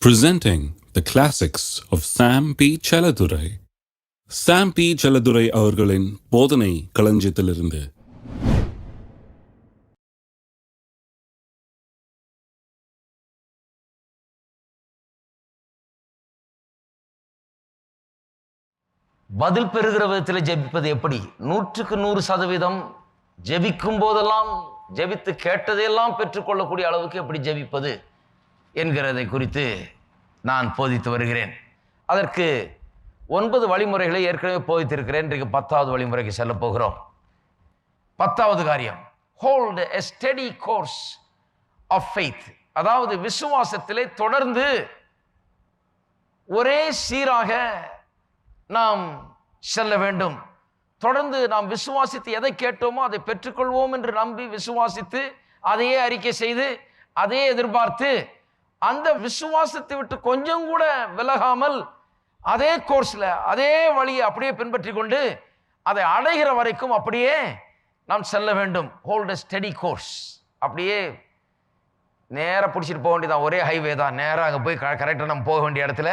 Presenting the classics of Sam P. Chaladurai. Sam P. Chaladurai அவர்களின் போதனை களஞ்சியத்திலிருந்து. பதில் பெறுகிற விதத்தில் ஜெபிப்பது எப்படி? 100% ஜெபிக்கும் போதெல்லாம் ஜெபித்து கேட்டதையெல்லாம் பெற்றுக்கொள்ளக்கூடிய அளவுக்கு எப்படி ஜெபிப்பது என்கிறதை குறித்து நான் போதித்து வருகிறேன். அதற்கு 9 வழிமுறைகளை ஏற்கனவே போதித்திருக்கிறேன். இன்றைக்கு 10வது வழிமுறைக்கு செல்ல போகிறோம். 10வது காரியம், hold a steady course of faith. அதாவது விசுவாசத்திலே தொடர்ந்து ஒரே சீராக நாம் செல்ல வேண்டும். தொடர்ந்து நாம் விசுவாசித்து எதை கேட்டோமோ அதை பெற்றுக்கொள்வோம் என்று நம்பி விசுவாசித்து அதையே அறிக்கை செய்து அதையே எதிர்பார்த்து அந்த விசுவாசத்தை விட்டு கொஞ்சம் கூட விலகாமல் அதே கோர்ஸ்ல அதே வழியை அப்படியே பின்பற்றி கொண்டு அதை அடைகிற வரைக்கும் அப்படியே நாம் செல்ல வேண்டும். Hold a steady course. அப்படியே நேராக பிடிச்சிட்டு போக வேண்டியதான், ஒரே ஹைவே தான், நேராக அங்கே போய் கரெக்டாக நம்ம போக வேண்டிய இடத்துல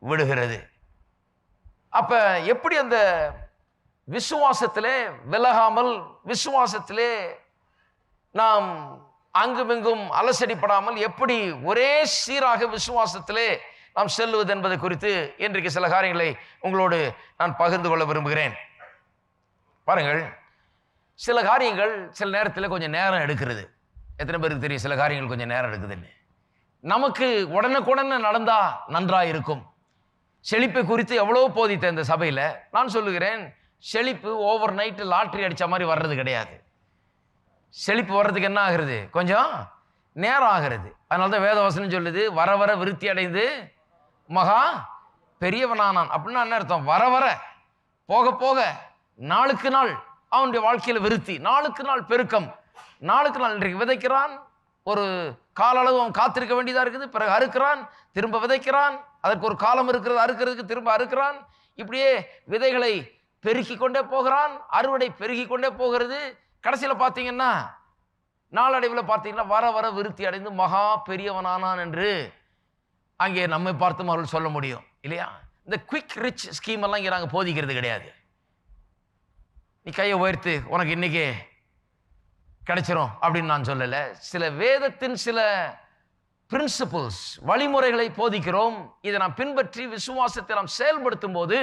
விடுகிறது. அப்ப எப்படி அந்த விசுவாசத்திலே விலகாமல், விசுவாசத்திலே நாம் அங்குமிங்கும் அலசடிப்படாமல் எப்படி ஒரே சீராக விசுவாசத்திலே நாம் செல்லுவது என்பதை குறித்து இன்றைக்கு சில காரியங்களை உங்களோடு நான் பகிர்ந்து கொள்ள விரும்புகிறேன். பாருங்கள், சில காரியங்கள் சில நேரத்தில் கொஞ்சம் நேரம் எடுக்கிறது. எத்தனை பேருக்கு தெரியும் சில காரியங்கள் கொஞ்சம் நேரம் எடுக்குதுன்னு? நமக்கு உடனுக்குடனே நடந்தா நன்றாக இருக்கும். செழிப்பை குறித்து எவ்வளோ போதித்த இந்த சபையில் நான் சொல்லுகிறேன், செழிப்பு ஓவர் நைட்டு லாட்ரி அடித்த மாதிரி வர்றது கிடையாது. செழிப்பு வர்றதுக்கு என்ன ஆகிறது? கொஞ்சம் நேரம் ஆகிறது. அதனால தான் வேதவசனம் சொல்லுது, வர வர விருத்தி அடைந்து மகா பெரியவனானான். அப்படின்னா என்ன அர்த்தம்? வர வர போக போக நாளுக்கு நாள் அவனுடைய வாழ்க்கையில் விருத்தி, நாளுக்கு நாள் பெருக்கம், நாளுக்கு நாள். இன்றைக்கு விதைக்கிறான், ஒரு கால அளவு அவன் காத்திருக்க வேண்டியதாக இருக்குது, பிறகு அறுக்கிறான், திரும்ப விதைக்கிறான், அதற்கு ஒரு காலம் இருக்கிறது, அறுக்கிறதுக்கு திரும்ப அறுக்கிறான். இப்படியே விதைகளை பெருக்கி கொண்டே போகிறான், அறுவடை பெருகி கொண்டே போகிறது. கடைசியில் பார்த்தீங்கன்னா நாளடைவில் பார்த்தீங்கன்னா வர வர விருத்தி அடைந்து மகா பெரியவனானான் என்று அங்கே நம்மை பார்த்து அவர்கள் சொல்ல முடியும் இல்லையா? இந்த குவிக் ரிச் ஸ்கீம் எல்லாம் இங்கே நாங்கள் போதிக்கிறது கிடையாது. நீ கையை உயர்த்து உனக்கு இன்னைக்கு கிடைச்சிரும் அப்படின்னு நான் சொல்லலை. சில வேதத்தின் சில பிரின்சிபிள்ஸ், வழிமுறைகளை போதிக்கிறோம். இதை நாம் பின்பற்றி விசுவாசத்தை நாம் செயல்படுத்தும் போது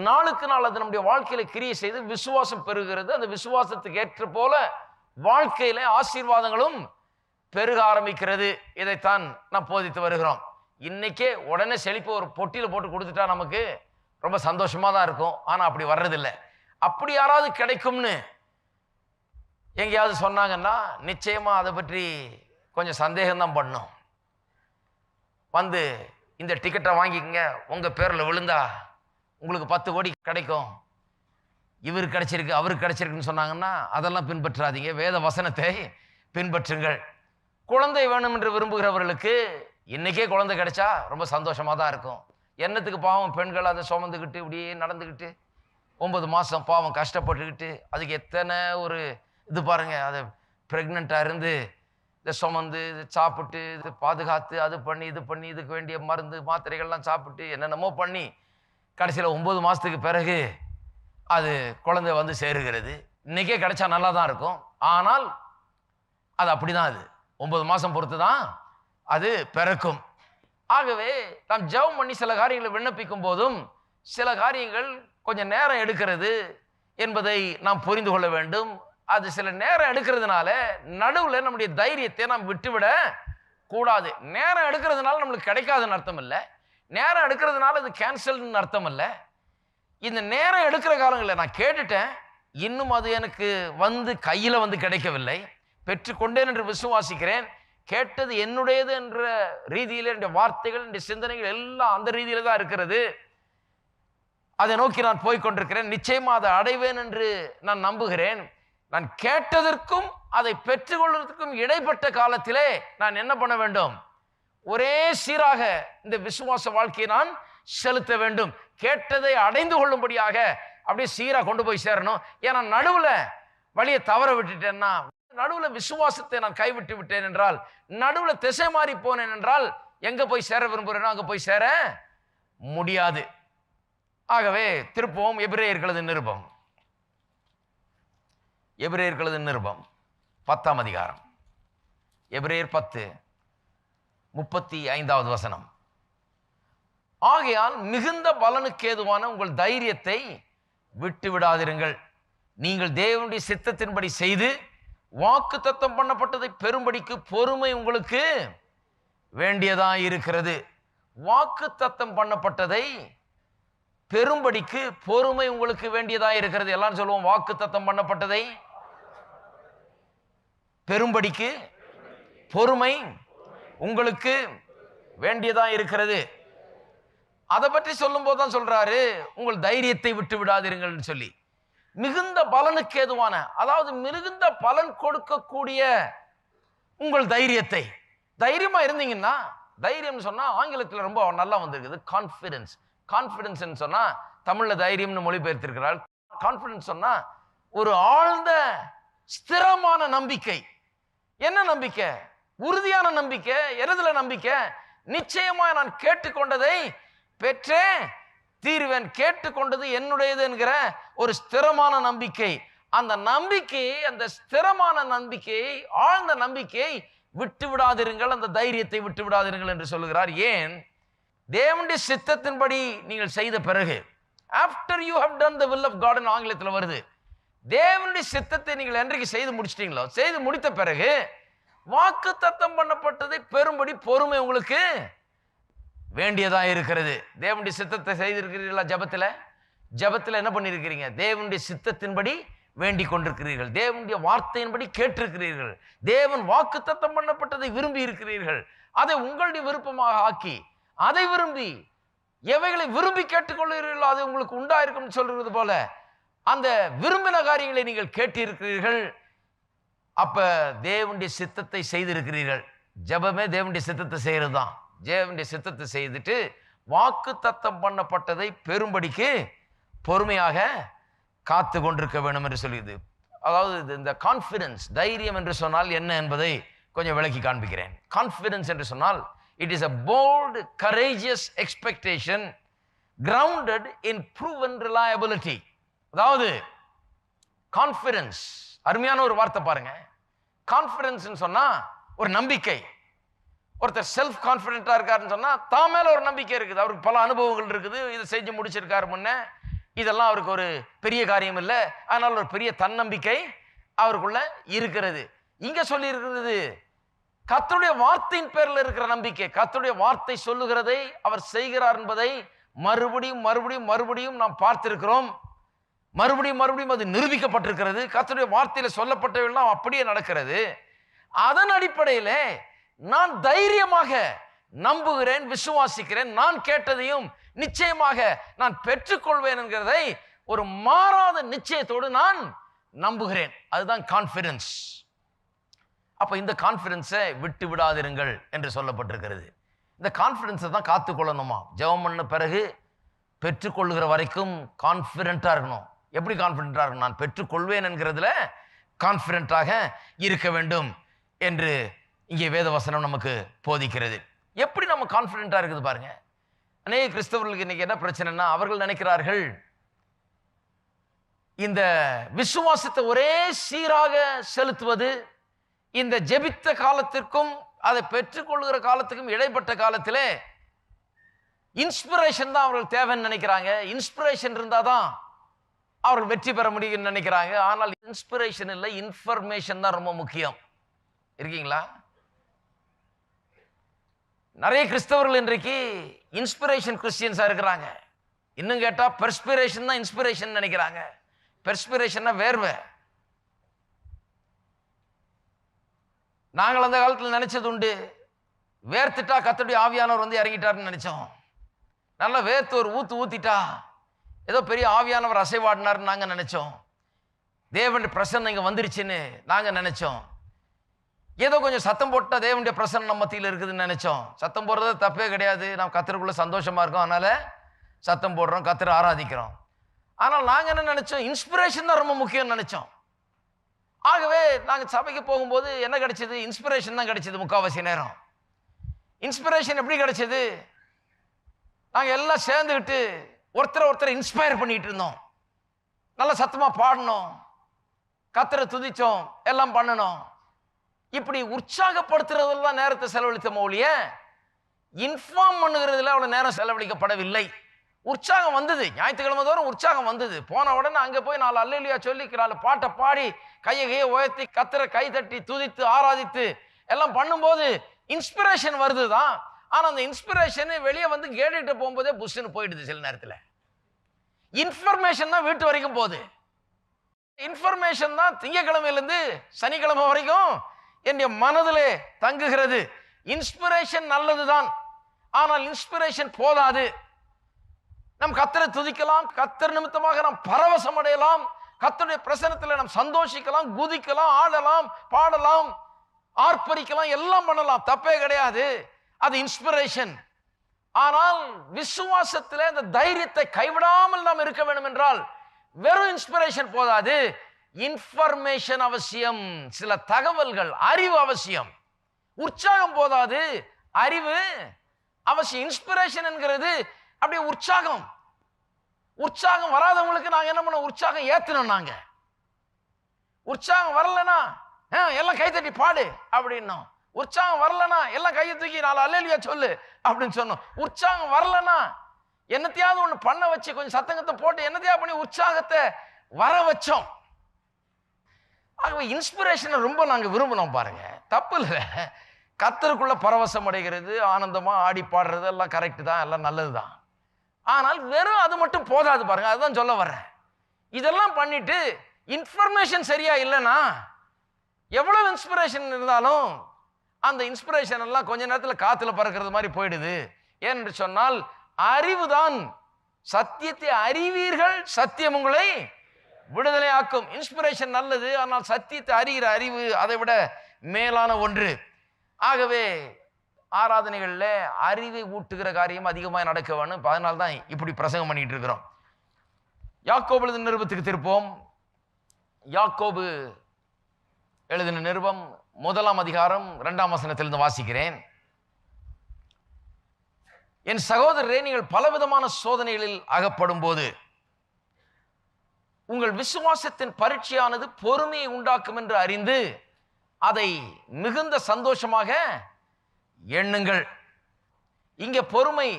நாளுக்கு நாள் அது நம்முடைய வாழ்க்கையில கிரியை செய்து விசுவாசம் பெருகிறது. அந்த விசுவாசத்துக்கு ஏற்ற போல வாழ்க்கையில ஆசீர்வாதங்களும் பெருக ஆரம்பிக்கிறது. இதைத்தான் நாம் போதித்து வருகிறோம். இன்னைக்கே உடனே செழிப்பு ஒரு பொட்டியில போட்டு கொடுத்துட்டா நமக்கு ரொம்ப சந்தோஷமா தான் இருக்கும். ஆனா அப்படி வர்றதில்லை. அப்படி யாராவது கிடைக்கும்னு எங்கேயாவது சொன்னாங்கன்னா நிச்சயமா அதை பற்றி கொஞ்சம் சந்தேகம்தான் பண்ணும். வந்து இந்த டிக்கெட்டை வாங்கிக்கங்க, உங்க பேரில் விழுந்தா உங்களுக்கு 10 கோடி கிடைக்கும், இவருக்கு கிடைச்சிருக்கு அவருக்கு கிடைச்சிருக்குன்னு சொன்னாங்கன்னா அதெல்லாம் பின்பற்றாதீங்க. வேத வசனத்தை பின்பற்றுங்கள். குழந்தை வேணும் என்று விரும்புகிறவர்களுக்கு இன்னைக்கே குழந்தை கிடைச்சா ரொம்ப சந்தோஷமா தான் இருக்கும். என்னத்துக்கு பாவம் பெண்கள் அதை சுமந்துக்கிட்டு இப்படியே நடந்துக்கிட்டு 9 மாதம் பாவம் கஷ்டப்பட்டுக்கிட்டு, அதுக்கு எத்தனை ஒரு இது பாருங்க, அதை ப்ரெக்னெண்ட்டாக இருந்து இதை சுமந்து இது சாப்பிட்டு இது பாதுகாத்து அது பண்ணி இது பண்ணி இதுக்கு வேண்டிய மருந்து மாத்திரைகள்லாம் சாப்பிட்டு என்னென்னமோ பண்ணி கடைசியில் 9 மாதத்துக்கு பிறகு அது குழந்தை வந்து சேருகிறது. இன்னைக்கே கிடைச்சா நல்லா தான் இருக்கும். ஆனால் அது அப்படிதான், அது 9 மாதம் பொறுத்து தான் அது பிறக்கும். ஆகவே நாம் ஜெபம் பண்ணி சில காரியங்களை விண்ணப்பிக்கும் போதும் சில காரியங்கள் கொஞ்சம் நேரம் எடுக்கிறது என்பதை நாம் புரிந்து கொள்ள வேண்டும். அது சில நேரம் எடுக்கிறதுனால நடுவில் நம்முடைய தைரியத்தை நாம் விட்டுவிட கூடாது. நேரம் எடுக்கிறதுனால நம்மளுக்கு கிடைக்காதுன்னு அர்த்தம் இல்லை, நேரம் எடுக்கிறதுனால அது கேன்சல்னு அர்த்தம் இல்லை. இந்த நேரம் எடுக்கிற காலங்களில் நான் கேட்டுட்டேன், இன்னும் அது எனக்கு வந்து கையில் வந்து கிடைக்கவில்லை, பெற்றுக்கொண்டேன் என்று விசுவாசிக்கிறேன், கேட்டது என்னுடையது என்ற ரீதியில் என்னுடைய வார்த்தைகள் என்னுடைய சிந்தனைகள் எல்லாம் அந்த ரீதியில தான் இருக்கிறது. அதை நோக்கி நான் போய்கொண்டிருக்கிறேன், நிச்சயமா அதை அடைவேன் என்று நான் நம்புகிறேன். நான் கேட்டதற்கும் அதை பெற்றுக்கொள்வதற்கும் இடைப்பட்ட காலத்திலே நான் என்ன பண்ண வேண்டும்? ஒரே சீராக இந்த விசுவாச வாழ்க்கையை நான் செலுத்த வேண்டும். கேட்டதை அடைந்து கொள்ளும்படியாக அப்படியே சீராக கொண்டு போய் சேரணும். ஏன்னா நடுவில் வழியை தவற விட்டுட்டேன்னா, நடுவில் விசுவாசத்தை நான் கைவிட்டு விட்டேன் என்றால், நடுவில் திசை மாறி போனேன் என்றால் எங்க போய் சேர விரும்புகிறேனோ அங்க போய் சேர முடியாது. ஆகவே திருப்பவும் எபிரேயர்களது நிருபம், எபிரேயர்களது நிருபம் 10ஆம் அதிகாரம், எபிரேயர் 10:35 வசனம். ஆகையால் மிகுந்த பலனுக்கு ஏதுவான உங்கள் தைரியத்தை விட்டு விடாதிருங்கள். நீங்கள் தேவனுடைய சித்தத்தின்படி செய்து வாக்குத்தத்தம் பண்ணப்பட்டதை பெறும்படிக்கு பொறுமை உங்களுக்கு வேண்டியதா இருக்கிறது. வாக்குத்தத்தம் பண்ணப்பட்டதை பெறும்படிக்கு பொறுமை உங்களுக்கு வேண்டியதா இருக்கிறது. எல்லாரும் சொல்லுவோம், வாக்குத்தத்தம் பண்ணப்பட்டதை பெறும்படிக்கு பொறுமை உங்களுக்கு வேண்டியதா இருக்கிறது. அதை பற்றி சொல்லும் போதுதான் சொல்றாரு, உங்கள் தைரியத்தை விட்டு விடாதீர்கள் சொல்லி. மிகுந்த பலனுக்கு ஏதுவான, அதாவது மிகுந்த பலன் கொடுக்கக்கூடிய உங்கள் தைரியத்தை, தைரியமா இருந்தீங்கன்னா, தைரியம் சொன்னா ஆங்கிலத்தில் ரொம்ப நல்லா வந்திருக்குது கான்ஃபிடன்ஸ். கான்ஃபிடன்ஸ் சொன்னா தமிழ்ல தைரியம்னு மொழிபெயர்த்திருக்கிறார். கான்ஃபிடன்ஸ் சொன்னா ஒரு ஆழ்ந்த ஸ்திரமான நம்பிக்கை. என்ன நம்பிக்கை? உறுதியான நம்பிக்கை. எதுல நம்பிக்கை? நிச்சயமா நான் கேட்டுக்கொண்டதை பெற்றே தீர்வேன், கேட்டுக்கொண்டது என்னுடையது என்கிற ஒரு ஸ்திரமான நம்பிக்கை. அந்த நம்பிக்கையை, அந்த ஸ்திரமான நம்பிக்கையை, ஆழ்ந்த நம்பிக்கையை விட்டு விடாதிருங்கள், அந்த தைரியத்தை விட்டு விடாதிருங்கள் என்று சொல்லுகிறார். ஏன்? தேவனுடைய சித்தத்தின்படி நீங்கள் செய்த பிறகு, after you have done the will of God ன்னு ஆங்கிலத்தில் வருது. தேவனுடைய சித்தத்தை நீங்கள் என்றைக்கு செய்து முடிச்சிட்டீங்களோ, செய்து முடித்த பிறகு வாக்குத்தத்தம் பண்ணப்பட்டதை பெறும்படி பொறுமை உங்களுக்கு வேண்டியதா இருக்கிறது. தேவனுடைய சித்தத்தை செய்திருக்கிறீர்களா? ஜபத்தில் என்ன பண்ணியிருக்கிறீங்க? தேவனுடைய சித்தத்தின்படி வேண்டிக் கொண்டிருக்கிறீர்கள், தேவனுடைய வார்த்தையின்படி கேட்டிருக்கிறீர்கள், தேவன் வாக்குத்தத்தம் பண்ணப்பட்டதை விரும்பி இருக்கிறீர்கள். அதை உங்களுடைய விருப்பமாக ஆக்கி, அதை விரும்பி, எவைகளை விரும்பி கேட்டுக்கொள்கிறீர்களோ அது உங்களுக்கு உண்டாயிருக்கும் சொல்றது போல அந்த விரும்பின காரியங்களை நீங்கள் கேட்டிருக்கிறீர்கள். அப்ப தேவனுடைய சித்தத்தை செய்திருக்கிறீர்கள். ஜபமே தேவனுடைய சித்தத்தை செய்யறது தான். தேவனுடைய சித்தத்தை செய்துட்டு வாக்குத்தத்தம் பண்ணப்பட்டதை பெறும்படிக்கு பொறுமையாக காத்து கொண்டிருக்க வேண்டும் என்று சொல்லியது. அதாவது இந்த கான்ஃபிடன்ஸ், தைரியம் என்று சொன்னால் என்ன என்பதை கொஞ்சம் விளக்கி காண்பிக்கிறேன். கான்ஃபிடன்ஸ் என்று சொன்னால் it is a bold, courageous expectation grounded in proven reliability. அதாவது கான்ஃபிடன்ஸ், அருமையான ஒரு வார்த்தை பாருங்க. கான்ஃபிடன்ஸ் சொன்னா ஒரு நம்பிக்கை. ஒருத்தர் செல்ஃப் கான்ஃபிடென்ட்டா இருக்காருன்னு சொன்னா தான் மேல ஒரு நம்பிக்கை இருக்குது, அவருக்கு பல அனுபவங்கள் இருக்குது, இதை செஞ்சு முடிச்சிருக்காரு முன்ன, இதெல்லாம் அவருக்கு ஒரு பெரிய காரியம் இல்லை, அதனால ஒரு பெரிய தன்னம்பிக்கை அவருக்குள்ள இருக்கிறது. இங்க சொல்லி இருக்கிறது கர்த்தருடைய வார்த்தையின் பேர்ல இருக்கிற நம்பிக்கை. கர்த்தருடைய வார்த்தை சொல்லுகிறதை அவர் செய்கிறார் என்பதை மறுபடியும் மறுபடியும் மறுபடியும் நாம் பார்த்திருக்கிறோம். மறுபடியும் மறுபடியும் அது நிரூபிக்கப்பட்டிருக்கிறது. கர்த்தருடைய வார்த்தையில சொல்லப்பட்டவெல்லாம் அப்படியே நடக்கிறது. அதன் அடிப்படையில் நான் தைரியமாக நம்புகிறேன், விசுவாசிக்கிறேன், நான் கேட்டதையும் நிச்சயமாக நான் பெற்றுக்கொள்வேன் என்கிறதை ஒரு மாறாத நிச்சயத்தோடு நான் நம்புகிறேன். அதுதான் கான்ஃபிடன்ஸ். அப்ப இந்த கான்ஃபிடன்ஸை விட்டு விடாதிருங்கள் என்று சொல்லப்பட்டிருக்கிறது. இந்த கான்ஃபிடன்ஸை தான் காத்துக்கொள்ளணுமா? ஜெபம் பண்ண பிறகு பெற்றுக்கொள்ளுகிற வரைக்கும் கான்ஃபிடென்ட்டா இருக்கணும். எப்படி கான்ஃபிடென்ட்டா இருக்கணும்? நான் பெற்றுக்கொள்வேன் என்கிறதுல கான்ஃபிடென்ட்டாக இருக்க வேண்டும் என்று இங்கே வேத வசனம் நமக்கு போதிக்கிறது. எப்படி நம்ம கான்ஃபிடென்ட்டா இருக்குது பாருங்க. அநேக கிறிஸ்தவர்களுக்கு இன்னைக்கு என்ன பிரச்சனைனா, அவர்கள் நினைக்கிறார்கள் இந்த விசுவாசத்தை ஒரே சீராக செலுத்துவது, இந்த ஜெபித்த காலத்திற்கும் அதை பெற்றுக்கொள்ளுகிற காலத்துக்கும் இடைப்பட்ட காலத்திலே இன்ஸ்பிரேஷன் தான் அவர்கள் தேவைன்னு நினைக்கிறாங்க. இன்ஸ்பிரேஷன் இருந்தாதான் அவர்கள் வெற்றி பெற முடியும்னு நினைக்கிறாங்க. ஆனால் இன்ஸ்பிரேஷன் இல்லை, இன்ஃபர்மேஷன் தான் ரொம்ப முக்கியம். இருக்கீங்களா? நிறைய கிறிஸ்தவர்கள் இன்றைக்கு இன்ஸ்பிரேஷன் கிறிஸ்டியன்ஸா இருக்கிறாங்க. இன்னும் கேட்டா பெர்ஸ்பிரேஷன் தான் இன்ஸ்பிரேஷன் நினைக்கிறாங்க. பெர்ஸ்பிரேஷன்னா வேர்வை. நாங்கள் அந்த காலத்தில் நினைச்சது உண்டு, வேர்த்துட்டா கர்த்தருடைய ஆவியானவர் வந்து இறங்கிட்டாருன்னு நினைச்சோம். நல்லா வேர்த்து ஒரு ஊத்திட்டா ஏதோ பெரிய ஆவியானவர் அசைவாடினார்னு நாங்க நினைச்சோம். தேவனுடைய பிரசன்னம் இங்க வந்துருச்சுன்னு நாங்க நினைச்சோம். ஏதோ கொஞ்சம் சத்தம் போட்டா தேவனுடைய பிரசன்னம் நம்ம மத்தியில் இருக்குதுன்னு நினைச்சோம். சத்தம் போடுறது தப்பே கிடையாது, நாம் கர்த்தருக்குள்ள சந்தோஷமா இருக்கோம், அதனால சத்தம் போடுறோம், கர்த்தரை ஆராதிக்கிறோம். ஆனால் நாங்க என்ன நினைச்சோம்? இன்ஸ்பிரேஷன் தான் ரொம்ப முக்கியம் நினைச்சோம். ஆகவே நாங்கள் சபைக்கு போகும்போது என்ன கிடைச்சது? இன்ஸ்பிரேஷன் தான் கிடைச்சது. முக்கால்வாசி நேரம் இன்ஸ்பிரேஷன் எப்படி கிடைச்சது? நாங்கள் எல்லாம் சேர்ந்துக்கிட்டு ஒருத்தரை இன்ஸ்பயர் பண்ணிட்டு இருந்தோம். நல்ல சத்தமா பாடணும், கர்த்தரை துதிச்சோம், எல்லாம் பண்ணணும். இப்படி உற்சாகப்படுத்துறதுலாம் நேரத்தை செலவழித்தோம் ஒழிய இன்ஃபார்ம் பண்ணுகிறதுல அவ்வளவு நேரம் செலவழிக்கப்படவில்லை. உற்சாகம் வந்தது, ஞாயிற்றுக்கிழமை தோறும் உற்சாகம் வந்தது. போன உடனே அங்கே போய் 4 அல்லேலூயா சொல்லி 4 பாட்டை பாடி கையை உயர்த்தி கர்த்தரை கை தட்டி துதித்து ஆராதித்து எல்லாம் பண்ணும்போது இன்ஸ்பிரேஷன் வருது தான். ஆனால் அந்த இன்ஸ்பிரேஷன் வெளியே வந்து கேட்டுட்டு போகும்போதே புஷ்ன்னு போயிடுது. சில நேரத்தில் இன்ஃபர்மேஷன் தான் வீட்டு வரைக்கும் போகுது. இன்ஃபர்மேஷன் தான் திங்கக்கிழமையிலிருந்து சனிக்கிழமை வரைக்கும் என்னுடைய மனதிலே தங்குகிறது. இன்ஸ்பிரேஷன் நல்லதுதான், ஆனால் இன்ஸ்பிரேஷன் போதாது. நம் கர்த்தரை துதிக்கலாம், கர்த்தர் நிமித்தமாக நாம் பரவசம் அடையலாம், கர்த்தருடைய பிரசன்னத்தில் நாம் சந்தோஷிக்கலாம், குதிக்கலாம், ஆடலாம், பாடலாம், ஆர்ப்பரிக்கலாம், எல்லாம் பண்ணலாம், தப்பே கிடையாது. அது இன்ஸ்பிரேஷன். ஆனால் விசுவாசத்தில் இந்த தைரியத்தை கைவிடாமல் நாம் இருக்க வேண்டும் என்றால் வெறும் இன்ஸ்பிரேஷன் போதாது, இன்ஃபர்மேஷன் அவசியம். சில தகவல்கள், அறிவு அவசியம். உற்சாகம் போதாது, அறிவு அவசியம். இன்ஸ்பிரேஷன் என்கிறது அப்படியே உற்சாகம். உற்சாகம் வராதவங்களுக்கு நாங்க என்ன பண்ண, உற்சாகம் ஏத்தணும். நாங்க உற்சாகம் வரலனா எல்லாம் கைத்தட்டி பாடு அப்படின்னோம். உற்சாகம் வரலனா எல்லாம் கையை தூக்கி 4 அல்லேலூயா சொல்லு அப்படின்னு சொன்னோம். உற்சாகம் வரலனா என்னத்தையாவது ஒண்ணு பண்ண வச்சு கொஞ்சம் சத்தங்கத்தை போட்டு என்னத்தையா பண்ணி உற்சாகத்தை வர வச்சோம். ஆகவே இன்ஸ்பிரேஷனை ரொம்ப நாங்க விரும்பினோம். பாருங்க, தப்பு இல்லை. கர்த்தருக்குள்ள பரவசம் அடைகிறது, ஆனந்தமா ஆடி பாடுறது எல்லாம் கரெக்ட் தான், எல்லாம் நல்லதுதான். ஆனால் வெறும் அது மட்டும் போதாது. பாருங்க, அதுதான் சொல்ல வர்றேன். இதெல்லாம் பண்ணிட்டு இன்ஃபர்மேஷன் சரியா இல்லைன்னா எவ்வளவு இன்ஸ்பிரேஷன் இருந்தாலும் அந்த இன்ஸ்பிரேஷன் எல்லாம் கொஞ்ச நேரத்தில் காத்துல பறக்கிறது மாதிரி போயிடுது. ஏனென்று சொன்னால் அறிவுதான். சத்தியத்தை அறிவீர்கள், சத்தியம் உங்களை விடுதலை ஆக்கும். இன்ஸ்பிரேஷன் நல்லது, ஆனால் சத்தியத்தை அறிகிற அறிவு அதை விட மேலான ஒன்று. ஆகவே ஆராதனைகளில் அறிவை ஊட்டுகிற காரியம் அதிகமாக நடக்க வேணும். அதனால தான் இப்படி பிரசங்கம் பண்ணிட்டு இருக்கிறோம். யாக்கோபு எழுதின நிருபத்துக்கு திருப்போம். யாக்கோபு எழுதின நிருபம் 1ஆம் அதிகாரம் 2ஆம் வசனத்திலிருந்து வாசிக்கிறேன். என் சகோதரரே, நீங்கள் பலவிதமான சோதனைகளில் அகப்படும் போது உங்கள் விசுவாசத்தின் பரீட்சையானது பொறுமையை உண்டாக்கும் என்று அறிந்து அதை மிகுந்த சந்தோஷமாக எண்ணுங்கள். இங்க பொறுமை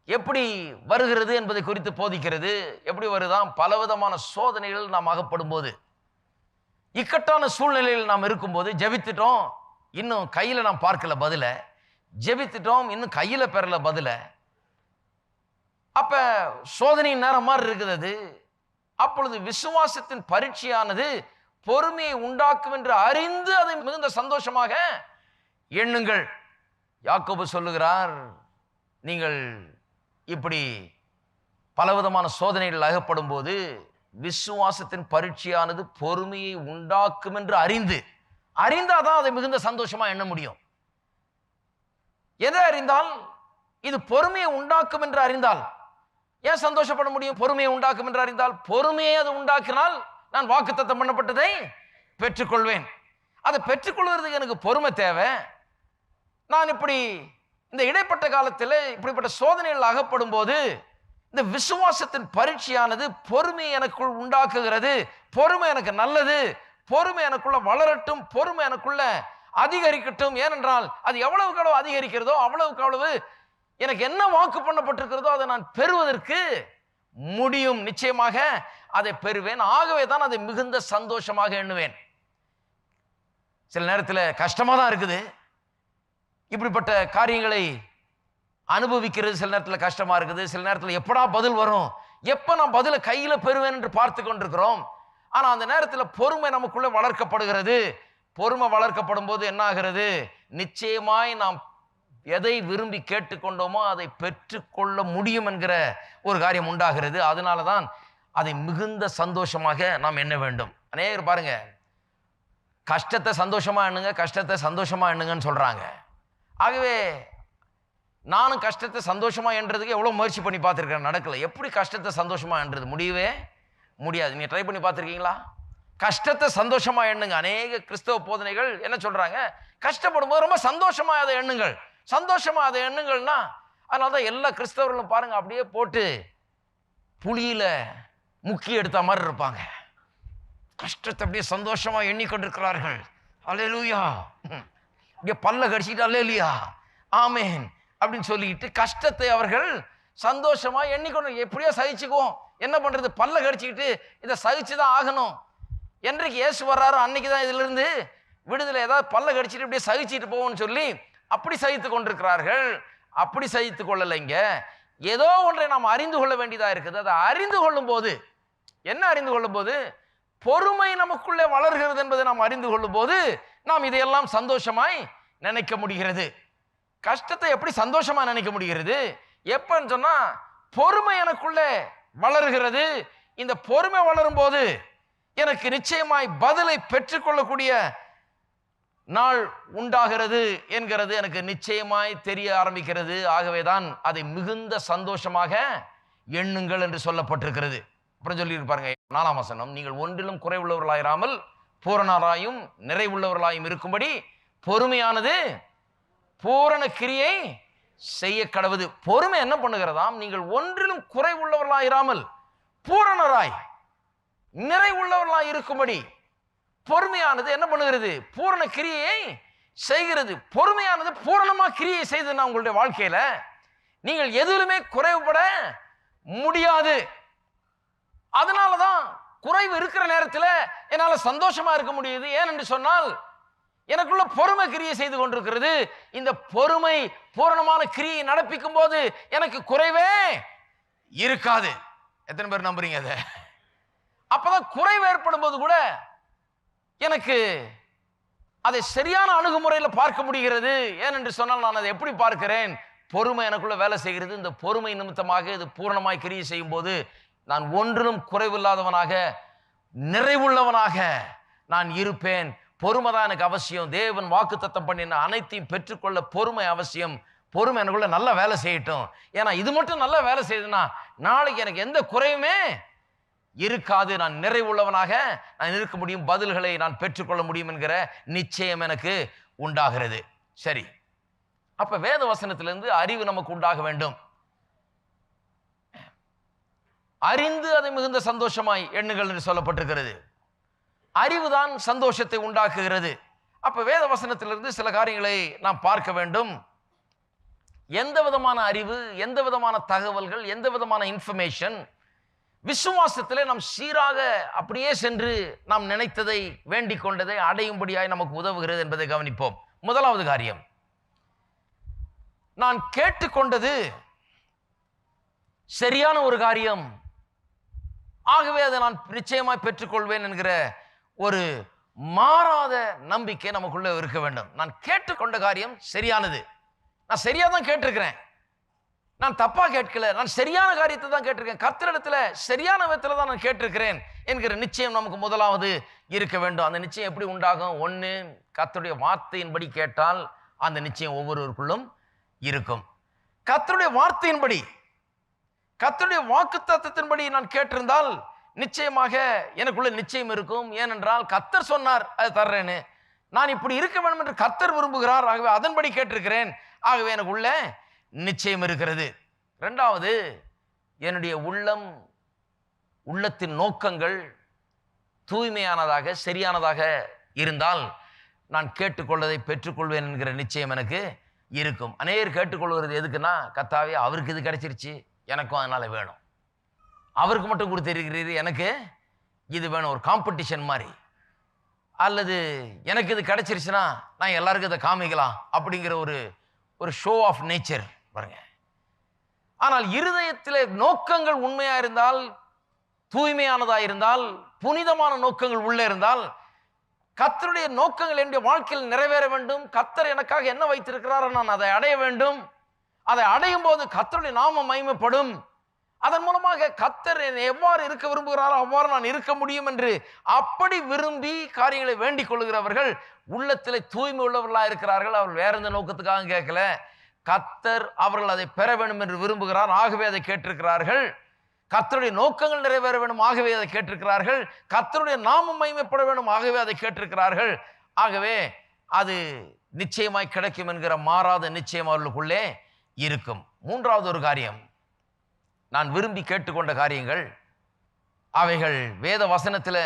எப்படி வருகிறது என்பதை குறித்து போதிக்கிறது. எப்படி வருதாம்? பலவிதமான சோதனைகள் நாம் அகப்படும் போது, இக்கட்டான சூழ்நிலையில் நாம் இருக்கும்போது, ஜெபித்துட்டோம் இன்னும் கையில நாம் பார்க்கல பதில, ஜெபித்துட்டோம் இன்னும் கையில பெறல பதில, அப்ப சோதனையின் நேரம் மாதிரி இருக்குது அது. அப்பொழுது விசுவாசத்தின் பரீட்சையானது பொறுமையை உண்டாக்கும் என்று அறிந்து அதை மிகுந்த சந்தோஷமாக எண்ணுங்கள். யாக்கோபு சொல்லுகிறார், நீங்கள் இப்படி பலவிதமான சோதனைகள் அகப்படும் போது விசுவாசத்தின் பரீட்சையானது பொறுமையை உண்டாக்கும் என்று அறிந்தாதான் அதை மிகுந்த சந்தோஷமா எண்ண முடியும். எதை அறிந்தால்? இது பொறுமையை உண்டாக்கும் என்று அறிந்தால் ஏன் சந்தோஷப்பட முடியும்? பொறுமையை உண்டாக்கும் என்று அறிந்தால், பொறுமையை அது உண்டாக்கினால் நான் வாக்குத்தத்தம் பண்ணப்பட்டதை பெற்றுக்கொள்வேன். அதை பெற்றுக்கொள்வதற்கு எனக்கு பொறுமை தேவை. நான் இப்படி இந்த இடைப்பட்ட காலத்தில் இப்படிப்பட்ட சோதனைகள் அகப்படும் போது இந்த விசுவாசத்தின் பரீட்சையானது பொறுமை எனக்குள் உண்டாக்குகிறது. பொறுமை எனக்கு நல்லது, பொறுமை எனக்குள்ள வளரட்டும், பொறுமை எனக்குள்ள அதிகரிக்கட்டும். ஏனென்றால் அது எவ்வளவுக்கு எவ்வளவு அதிகரிக்கிறதோ அவ்வளவுக்கு அவ்வளவு எனக்கு என்ன வாக்கு பண்ணப்பட்டிருக்கிறதோ அதை நான் பெறுவதற்கு முடியும். நிச்சயமாக அதை பெறுவேன். ஆகவே தான் அதை மிகுந்த சந்தோஷமாக எண்ணுவேன். சில நேரத்தில் கஷ்டமா தான் இருக்குது. இப்படிப்பட்ட காரியங்களை அனுபவிக்கிறது சில நேரத்தில் கஷ்டமா இருக்குது. சில நேரத்தில் எப்படா பதில் வரும், எப்ப நான் பதிலை கையில பெறுவேன் என்று பார்த்து கொண்டிருக்கிறோம். ஆனா அந்த நேரத்தில் பொறுமை நமக்குள்ள வளர்க்கப்படுகிறது. பொறுமை வளர்க்கப்படும் போது என்ன ஆகிறது? நிச்சயமாய் நாம் எதை விரும்பி கேட்டுக்கொண்டோமோ அதை பெற்றுக்கொள்ள முடியும் என்கிற ஒரு காரியம் உண்டாகிறது. அதனால தான் அதை மிகுந்த சந்தோஷமாக நாம் எண்ண வேண்டும். அநேகர் பாருங்க, கஷ்டத்தை சந்தோஷமா எண்ணுங்க, கஷ்டத்தை சந்தோஷமா எண்ணுங்கன்னு சொல்றாங்க. ஆகவே நானும் கஷ்டத்தை சந்தோஷமா எண்றதுக்கு எவ்வளவு முயற்சி பண்ணி பார்த்துருக்கேன், நடக்கல. எப்படி கஷ்டத்தை சந்தோஷமா எண்றது? முடியவே முடியாது. நீங்க ட்ரை பண்ணி பார்த்துருக்கீங்களா? கஷ்டத்தை சந்தோஷமா எண்ணுங்க. அநேக கிறிஸ்தவ போதனைகள் என்ன சொல்றாங்க? கஷ்டப்படும் போது ரொம்ப சந்தோஷமா அதை எண்ணுங்கள், சந்தோஷமா அதை எண்ணுங்கள்னா. அதனால தான் எல்லா கிறிஸ்தவர்களும் பாருங்க அப்படியே போட்டு புளியில முக்கி எடுத்த மாதிரி இருப்பாங்க. கஷ்டத்தை அப்படியே சந்தோஷமா எண்ணிக்கொண்டிருக்கிறார்கள். அல்லேலூயா. அப்படியே பல்ல கடிச்சிட்டு அல்லேலூயா ஆமேன் அப்படின்னு சொல்லிட்டு கஷ்டத்தை அவர்கள் சந்தோஷமா எண்ணிக்கொண்டு, எப்படியோ சகிச்சுக்குவோம், என்ன பண்றது, பல்ல கடிச்சிக்கிட்டு இதை சகிச்சுதான் ஆகணும். என்றைக்கு இயேசு வர்றாரோ அன்னைக்கு தான் இதுல இருந்து விடுதலை. ஏதாவது பல்ல கடிச்சிட்டு இப்படியே சகிச்சுட்டு போவோம்னு சொல்லி அப்படி சகித்து கொண்டிருக்கிறார்கள். அப்படி சகித்து கொள்ளலைங்க. ஏதோ ஒன்றை நாம் அறிந்து கொள்ள வேண்டியதா இருக்குது. அதை அறிந்து கொள்ளும் போது என்ன அறிந்து கொள்ளும் போது பொறுமை நமக்குள்ளே வளர்கிறது என்பதை நாம் அறிந்து கொள்ளும் போது நாம் இதையெல்லாம் சந்தோஷமாய் நினைக்க முடிகிறது. கஷ்டத்தை எப்படி சந்தோஷமா நினைக்க முடிகிறது? எப்பன்னு சொன்னா பொறுமை எனக்குள்ளே வளர்கிறது. இந்த பொறுமை வளரும் போது எனக்கு நிச்சயமாய் பதிலை பெற்றுக்கொள்ளக்கூடிய நாள் உண்டாகிறது என்கிறது எனக்கு நிச்சயமாய் தெரிய ஆரம்பிக்கிறது. ஆகவேதான் அதை மிகுந்த சந்தோஷமாக எண்ணுங்கள் என்று சொல்லப்பட்டிருக்கிறது. அப்புறம் சொல்லியிருப்பாருங்க 4ஆம் வசனம், நீங்கள் ஒன்றிலும் குறைவுள்ளவர்களாயிராமல் பூரணராயும் நிறைவுள்ளவர்களாயும் இருக்கும்படி பொறுமையானது பூரண கிரியை செய்ய கடவுது. பொறுமை என்ன பண்ணுகிறதாம்? நீங்கள் ஒன்றிலும் குறைவுள்ளவர்களாயிராமல் பூரணராய் நிறைவுள்ளவர்களாய் இருக்கும்படி பொறுமையானது என்ன பண்ணுகிறது? பூரண கிரியை செய்கிறது. பொறுமையானது பூரணமா கிரியை செய்து உங்களுடைய வாழ்க்கையில நீங்கள் எதிலுமே குறைவுபட முடியாது. அதனாலதான் குறைவு இருக்கிற நேரத்தில் என்னால சந்தோஷமா இருக்க முடியுது. ஏனென்று சொன்னால் எனக்குள்ள பொறுமை கிரியை செய்து கொண்டிருக்கிறது. இந்த பொறுமை பூரணமான கிரியை நடப்பிக்கும் போது எனக்கு குறைவே இருக்காது. எத்தனை பேர் நம்புறீங்க அதை? அப்பதான் குறைவு ஏற்படும் போது கூட எனக்கு அதை சரியான அணுகுமுறையில் பார்க்க முடிகிறது. ஏனென்று சொன்னால் நான் அதை எப்படி பார்க்கிறேன்? பொறுமை எனக்குள்ள வேலை செய்கிறது. இந்த பொறுமை நிமித்தமாக இது பூரணமாய் கிரியை செய்யும் போது நான் ஒன்றிலும் குறைவில்லாதவனாக நிறைவுள்ளவனாக நான் இருப்பேன். பொறுமை தான் எனக்கு அவசியம். தேவன் வாக்குத்தத்தம் பண்ணின அனைத்தையும் பெற்றுக்கொள்ள பொறுமை அவசியம். பொறுமை எனக்குள்ள நல்லா வேலை செய்யட்டும். ஏன்னா இது மட்டும் நல்லா வேலை செய்யுதுன்னா நாளைக்கு எனக்கு எந்த குறையுமே இருக்காது. நான் நிறைவுள்ளவனாக நான் இருக்க முடியும். பதில்களை நான் பெற்றுக்கொள்ள முடியும் என்கிற நிச்சயம் எனக்கு உண்டாகிறது. சரி, அப்ப வேத வசனத்திலிருந்து அறிவு நமக்கு உண்டாக வேண்டும். அறிந்து அதை மிகுந்த சந்தோஷமாய் எண்ணுங்கள் என்று சொல்லப்பட்டிருக்கிறது. அறிவுதான் சந்தோஷத்தை உண்டாக்குகிறது. அப்ப வேத வசனத்திலிருந்து சில காரியங்களை நாம் பார்க்க வேண்டும். எந்த விதமான அறிவு, எந்த விதமான தகவல்கள், எந்த விதமான இன்ஃபர்மேஷன் விசுவாசத்திலே நாம் சீராக அப்படியே சென்று நாம் நினைத்ததை வேண்டிக் கொண்டதை அடையும்படியாய் நமக்கு உதவுகிறது என்பதை கவனிப்போம். முதலாவது காரியம், நான் கேட்டுக்கொண்டது சரியான ஒரு காரியம், ஆகவே அதை நான் நிச்சயமாய் பெற்றுக்கொள்வேன் என்கிற ஒரு மாறாத நம்பிக்கை நமக்குள்ள இருக்க வேண்டும். நான் கேட்டுக்கொண்ட காரியம் சரியானது, நான் சரியா தான் கேட்டிருக்கிறேன், நான் தப்பா கேட்கல, நான் சரியான காரியத்தை தான் கேட்டிருக்கேன், கர்த்தரிடத்துல சரியான விதத்துல தான் நான் கேட்டிருக்கிறேன் என்கிற நிச்சயம் நமக்கு முதலாவது இருக்க வேண்டும். அந்த நிச்சயம் எப்படி உண்டாகும்? ஒன்று, கர்த்தருடைய வார்த்தையின்படி கேட்டால் அந்த நிச்சயம் ஒவ்வொருவருக்குள்ளும் இருக்கும். கர்த்தருடைய வார்த்தையின்படி, கர்த்தருடைய வாக்குத்தத்தத்தின்படி நான் கேட்டிருந்தால் நிச்சயமாக எனக்குள்ள நிச்சயம் இருக்கும். ஏனென்றால் கர்த்தர் சொன்னார் அதை தர்றேன்னு, நான் இப்படி இருக்க வேண்டும் என்று கர்த்தர் விரும்புகிறார், ஆகவே அதன்படி கேட்டிருக்கிறேன், ஆகவே எனக்கு உள்ள நிச்சயம் இருக்கிறது. இரண்டாவது, என்னுடைய உள்ளத்தின் நோக்கங்கள் தூய்மையானதாக சரியானதாக இருந்தால் நான் கேட்டுக்கொள்ளதை பெற்றுக்கொள்வேன் என்கிற நிச்சயம் எனக்கு இருக்கும். அநேகர் கேட்டுக்கொள்வது எதுக்குன்னா, கர்த்தாவே அவருக்கு இது கிடைச்சிருச்சு, எனக்கும் அதனால வேணும், அவருக்கு மட்டும் கொடுத்திருக்கிறீர், எனக்கு இது வேணும், ஒரு காம்படிஷன் மாதிரி, அல்லது எனக்கு இது கிடைச்சிருச்சுன்னா நான் எல்லாருக்கும் இதை காமிக்கலாம் அப்படிங்கிற ஒரு ஷோ ஆஃப் நேச்சர் பாருங்க. ஆனால் இருதயத்திலே நோக்கங்கள் உண்மையா இருந்தால், தூய்மையானதா இருந்தால், புனிதமான நோக்கங்கள் உள்ளே இருந்தால், கர்த்தருடைய நோக்கங்கள் என்னுடைய வாழ்க்கையில் நிறைவேற வேண்டும், கர்த்தர் எனக்காக என்ன வைத்திருக்கிறாரோ நான் அதை அடைய வேண்டும், அதை அடையும் போது கர்த்தருடைய நாமம் மகிமைப்படும், அதன் மூலமாக கர்த்தர் என்னை எவ்வாறு இருக்க விரும்புகிறாரோ அவ்வாறு நான் இருக்க முடியும் என்று அப்படி விரும்பி காரியங்களை வேண்டிக் கொள்கிறவர்கள் உள்ளத்திலே தூய்மை உள்ளவர்களாக இருக்கிறார்கள். அவர்கள் வேற எந்த நோக்கத்துக்காக கேட்கல, கர்த்தர் அவர்கள் அதை பெற வேண்டும் என்று விரும்புகிறார், ஆகவே அதை கேட்டிருக்கிறார்கள். கர்த்தருடைய நோக்கங்கள் நிறைவேற வேண்டும், ஆகவே அதை கேட்டிருக்கிறார்கள். கர்த்தருடைய நாமம் மகிமைப்பட வேண்டும், ஆகவே அதை கேட்டிருக்கிறார்கள். ஆகவே அது நிச்சயமாய் கிடைக்கும் என்கிற மாறாத நிச்சயம் அவர்களுக்குள்ளே இருக்கும். மூன்றாவது ஒரு காரியம், நான் விரும்பி கேட்டுக்கொண்ட காரியங்கள், அவைகள் வேத வசனத்தில்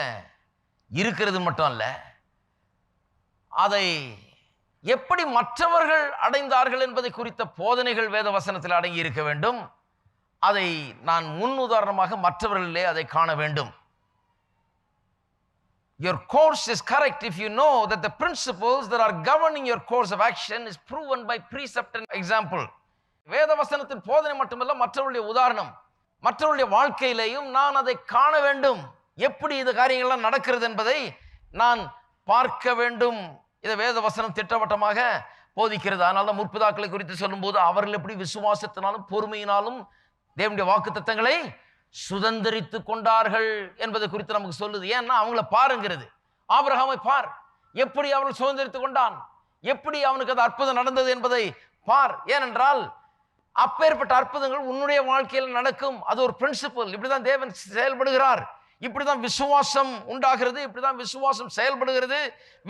இருக்கிறது மட்டும் அல்ல, அதை எப்படி மற்றவர்கள் அடைந்தார்கள் என்பதை குறித்த போதனைகள் வேத வசனத்தில் அடங்கி இருக்க வேண்டும். அதை நான் முன் உதாரணமாக மற்றவர்களிலே அதை காண வேண்டும். Your course is correct if you know that the principles that are governing your course of action is proven by precept and example. வேத வசனத்தின் போதனை மட்டுமல்ல, மற்றவருடைய உதாரணம், மற்றவருடைய வாழ்க்கையிலேயும் நான் அதை காண வேண்டும். எப்படி இந்த காரியங்கள்லாம் நடக்கிறது என்பதை நான் பார்க்க வேண்டும். இதை வேத வசனம் திட்டவட்டமாக போதிக்கிறது. அதனால தான் முற்பிதாக்களை குறித்து சொல்லும்போது அவர்கள் எப்படி விசுவாசத்தினாலும் பொறுமையினாலும் தேவனுடைய வாக்குத்தத்தங்களை சுதந்திரித்து கொண்டார்கள் என்பதை குறித்து நமக்கு சொல்லுது. ஏன்னா அவங்கள பாருங்கிறது. ஆபிரகாமை பார், எப்படி அவர்கள் சுதந்திரித்து கொண்டான், எப்படி அவனுக்கு அது அற்புதம் நடந்தது என்பதை பார். ஏனென்றால் அப்பேற்பட்ட அற்புதங்கள் உன்னுடைய வாழ்க்கையில் நடக்கும். அது ஒரு பிரின்சிபல். இப்படிதான் தேவன் செயல்படுகிறார், இப்படிதான் விசுவாசம் உண்டாகிறது, இப்படிதான் விசுவாசம் செயல்படுகிறது.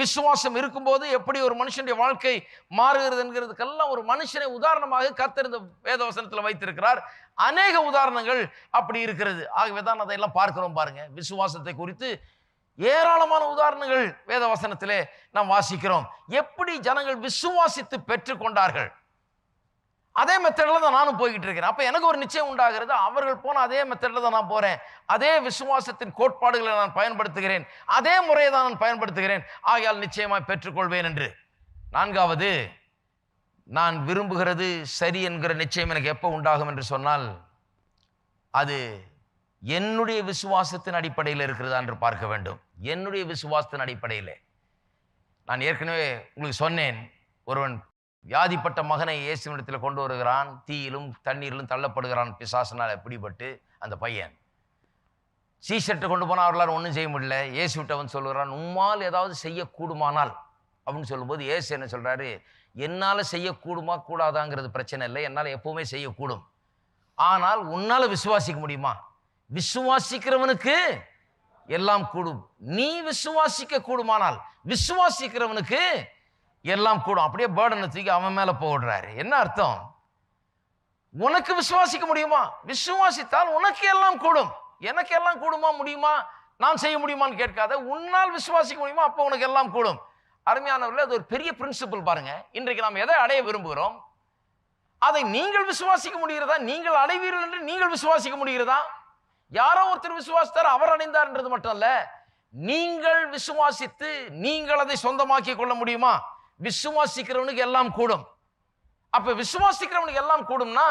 விசுவாசம் இருக்கும்போது எப்படி ஒரு மனுஷனுடைய வாழ்க்கை மாறுகிறது என்கிறதுக்கெல்லாம் ஒரு மனுஷனை உதாரணமாக கர்த்தர் இந்த வேதவசனத்தில் வைத்திருக்கிறார். அநேக உதாரணங்கள் அப்படி இருக்கிறது. ஆகவே தான் அதையெல்லாம் பார்க்கிறோம். பாருங்க, விசுவாசத்தை குறித்து ஏராளமான உதாரணங்கள் வேதவசனத்திலே நாம் வாசிக்கிறோம். எப்படி ஜனங்கள் விசுவாசித்து பெற்றுக்கொண்டார்கள், அதே மெத்தடில் தான் நானும் போய்கிட்டு இருக்கிறேன். அப்போ எனக்கு ஒரு நிச்சயம் உண்டாகிறது, அவர்கள் போன அதே மெத்தடில் தான் நான் போகிறேன். அதே விசுவாசத்தின் கோட்பாடுகளை நான் பயன்படுத்துகிறேன், அதே முறையை தான் நான் பயன்படுத்துகிறேன். ஆகையால் நிச்சயமாய் பெற்றுக்கொள்வேன் என்று. நான்காவது, நான் விரும்புகிறது சரி என்கிற நிச்சயம் எனக்கு எப்போ உண்டாகும் என்று சொன்னால், அது என்னுடைய விசுவாசத்தின் அடிப்படையில் இருக்கிறதா என்று பார்க்க வேண்டும். என்னுடைய விசுவாசத்தின் அடிப்படையில். நான் ஏற்கனவே உங்களுக்கு சொன்னேன், ஒருவன் வியாதிப்பட்ட மகனை இயேசுவிடத்தில் கொண்டு வருகிறான், தீயிலும் தண்ணீரிலும் தள்ளப்படுகிறான் பிசாசினால். எப்படிப்பட்டு அந்த பையன் சீஷர்ட்டை கொண்டு போனால் அவர்களால் ஒன்றும் செய்ய முடியல. இயேசுவிட்டவன் சொல்லுகிறான், உம்மால் ஏதாவது செய்யக்கூடுமானால் அப்படின்னு சொல்லும்போது இயேசு என்ன சொல்கிறாரு, என்னால் செய்யக்கூடுமா கூடாதாங்கிறது பிரச்சனை இல்லை, என்னால் எப்பவுமே செய்யக்கூடும். ஆனால் உன்னால் விசுவாசிக்க முடியுமா? விசுவாசிக்கிறவனுக்கு எல்லாம் கூடும். நீ விசுவாசிக்க கூடுமானால் விசுவாசிக்கிறவனுக்கு எல்லாம் கூடும். அப்படியே பேர்டனை தூக்கி அவன் மேல போடுறாரு. என்ன அர்த்தம்? உனக்கு விசுவாசிக்க முடியுமா? விசுவாசித்தால் உனக்கு எல்லாம் கூடும். எனக்கு எல்லாம் கூடுமா, முடியுமா, நான் செய்ய முடியுமான்னு கேட்காத. உன்னால் விசுவாசிக்க முடியுமா, அப்போ உனக்கு எல்லாம் கூடும். அருமையானவர்களே, அது ஒரு பெரிய பிரின்சிபிள். பாருங்க, இன்றைக்கு நாம் எதை அடைய விரும்புகிறோம், அதை நீங்கள் விசுவாசிக்க முடிகிறதா? நீங்கள் அடைவீர்கள் என்று நீங்கள் விசுவாசிக்க முடிகிறதா? யாரோ ஒருத்தர் விசுவாசித்தார், அவர் அடைந்தார் என்றது மட்டும் அல்ல, நீங்கள் விசுவாசித்து நீங்கள் அதை சொந்தமாக்கி கொள்ள முடியுமா? விசுவாசிக்கிறவனுக்கு எல்லாம் கூடும். அப்ப விசுவாசிக்கிறவனுக்கு எல்லாம் கூடும்னா,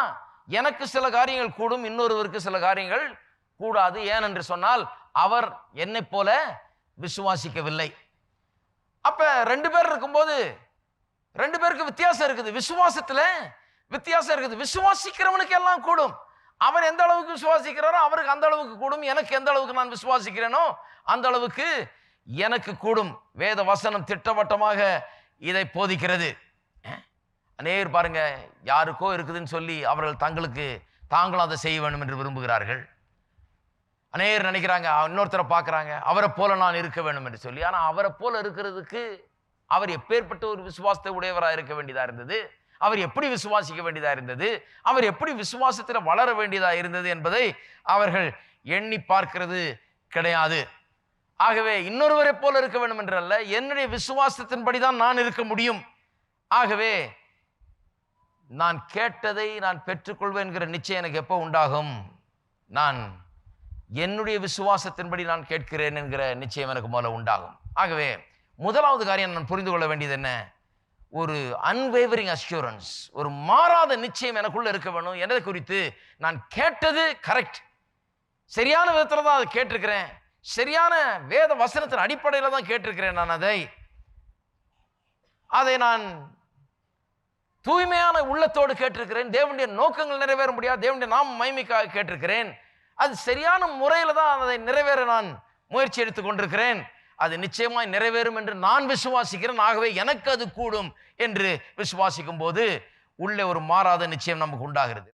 எனக்கு சில காரியங்கள் கூடும், இன்னொருவருக்கு சில காரியங்கள் கூடாது. ஏனென்று சொன்னால் அவர் என்னை போல விசுவாசிக்கவில்லை. அப்ப ரெண்டு பேர் இருக்கும்போது ரெண்டு பேருக்கு வித்தியாசம் இருக்குது. விசுவாசத்துல வித்தியாசம் இருக்குது. விசுவாசிக்கிறவனுக்கு எல்லாம் கூடும். அவர் எந்த அளவுக்கு விசுவாசிக்கிறாரோ அவருக்கு அந்த அளவுக்கு கூடும். எனக்கு எந்த அளவுக்கு நான் விசுவாசிக்கிறேனோ அந்த அளவுக்கு எனக்கு கூடும். வேத வசனம் திட்டவட்டமாக இதை போதிக்கிறது. அநேகர் பாருங்க, யாருக்கோ இருக்குதுன்னு சொல்லி அவர்கள் தாங்களும் அதை செய்ய வேண்டும் என்று விரும்புகிறார்கள். அநேகர் நினைக்கிறாங்க, இன்னொருத்தரை பார்க்குறாங்க, அவரை போல நான் இருக்க வேண்டும் என்று சொல்லி. ஆனால் அவரை போல இருக்கிறதுக்கு அவர் எப்பேற்பட்ட ஒரு விசுவாசத்தை உடையவராக இருக்க வேண்டியதாக இருந்தது, அவர் எப்படி விசுவாசிக்க வேண்டியதாக இருந்தது, அவர் எப்படி விசுவாசத்தில் வளர வேண்டியதாக இருந்தது என்பதை அவர்கள் எண்ணி பார்க்கிறது கிடையாது. ஆகவே இன்னொருவரை போல இருக்க வேண்டும் என்றல்ல, என்னுடைய விசுவாசத்தின்படி தான் நான் இருக்க முடியும். ஆகவே நான் கேட்டதை நான் பெற்றுக்கொள்வேன் என்கிற நிச்சயம் எனக்கு எப்போ உண்டாகும்? நான் என்னுடைய விசுவாசத்தின்படி நான் கேட்கிறேன் என்கிற நிச்சயம் எனக்கு முதல்ல உண்டாகும். ஆகவே முதலாவது காரியம் நான் புரிந்து கொள்ள வேண்டியது என்ன? ஒரு அன்வேவரிங் அஷ்யூரன்ஸ், ஒரு மாறாத நிச்சயம் எனக்குள்ள இருக்க வேணும். எனதை குறித்து நான் கேட்டது கரெக்ட், சரியான விதத்தில் தான் அதை கேட்டிருக்கிறேன், சரியான வேத வசனத்தின் அடிப்படையில் தான் கேட்டிருக்கிறேன். நான் அதை நான் தூய்மையான உள்ளத்தோடு கேட்டிருக்கிறேன். தேவனுடைய நோக்கங்கள் நிறைவேற முடியாது, தேவனுடைய நாம மகிமைக்காக கேட்டிருக்கிறேன். அது சரியான முறையில் தான் அதை நிறைவேற நான் முயற்சி எடுத்துக் கொண்டிருக்கிறேன். அது நிச்சயமாய் நிறைவேறும் என்று நான் விசுவாசிக்கிறேன். ஆகவே எனக்கு அது கூடும் என்று விசுவாசிக்கும் போது உள்ளே ஒரு மாறாத நிச்சயம் நமக்கு உண்டாகிறது.